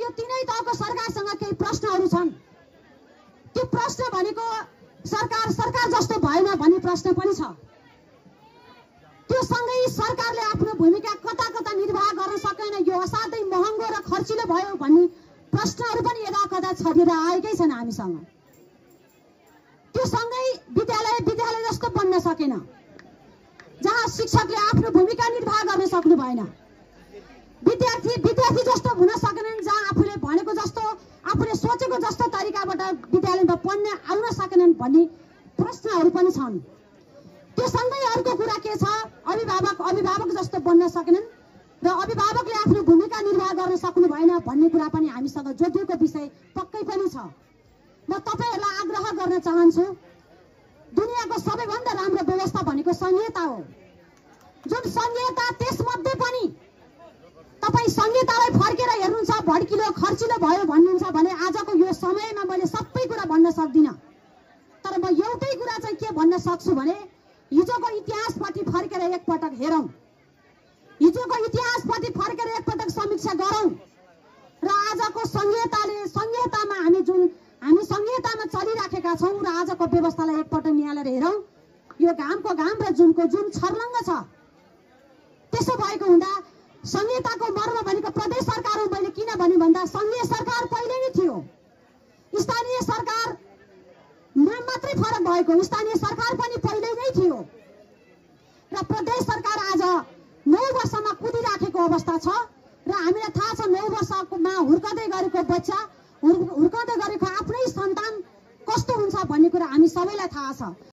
यो तीनै तहको सरकारसँग केही प्रश्नहरू छन्। त्यो प्रश्न भनेको सरकार जस्तो भएन भन्ने प्रश्न पनि छ। त्यो सँगै सरकारले आफ्नो भूमिका कता कता निर्वाह गर्न सकेन, यो असाध्यै महँगो र खर्चिलो भयो भन्ने प्रश्नहरू पनि यता कता छरिएर आएकै छन् हामीसँग। त्यो सँगै विद्यालय जस्तो बन्न सकेन, जहाँ शिक्षकले आफ्नो भूमिका निर्वाह गर्न सक्नु भएन, विद्यार्थी जस्तो हुन सकेनन्, जहाँ आफूले भनेको जस्तो आफूले सोचेको जस्तो तरिकाबाट विद्यालयमा पढ्न आउन सकेनन् भन्ने प्रश्नहरू पनि छन्। त्यो सँगै अर्को कुरा के छ, अभिभावक जस्तो बन्न सकेनन् र अभिभावकले आफ्नो भूमिका निर्वाह गर्न सक्नु भएन भन्ने कुरा पनि हामीसँग जोडिएको विषय पक्कै पनि छ। म तपाईहरुलाई आग्रह गर्न चाहन्छु, दुनियाँको सबैभन्दा राम्रो व्यवस्था भनेको संहिता हो। जुन संहिता, त्यसमध्ये पनि तपाई संहितालाई फर्केर हेर्नुहुन्छ भड्किलो खर्चिलो भयो भन्नुहुन्छ भने आजको यो समयमा मैले सबै कुरा भन्न सक्दिनँ, तर म एउटै कुरा चाहिँ के भन्न सक्छु भने हिजोको इतिहासपट्टि फर्केर एकपटक हेरौं, हिजोको इतिहासपट्टि फर्केर एकपटक समीक्षा गरौं र आजको संहितामा हामी संहितामा चलिराखेका छौं र आजको व्यवस्थालाई एकपटक निहालेर हेरौं। यो घामको घाम र जुनको जुन छर्लङ्ग छ। त्यसो भएको हुँदा संहिताको मर्म भनेको प्रदेश सरकार हो। मैले किन भने भन्दा संघीय सरकार पहिले नै थियो, स्थानीय सरकारमा मात्रै फरक भएको, स्थानीय सरकार पनि पहिले नै थियो र प्रदेश सरकार आज 9 वर्षमा कुदिराखेको अवस्था छ र हामीलाई थाहा छ 9 वर्षमा हुर्कदै गरेको बच्चा, हुर्कदै गरेको आफ्नै सन्तान कस्तो हुन्छ भन्ने कुरा हामी सबैलाई थाहा छ।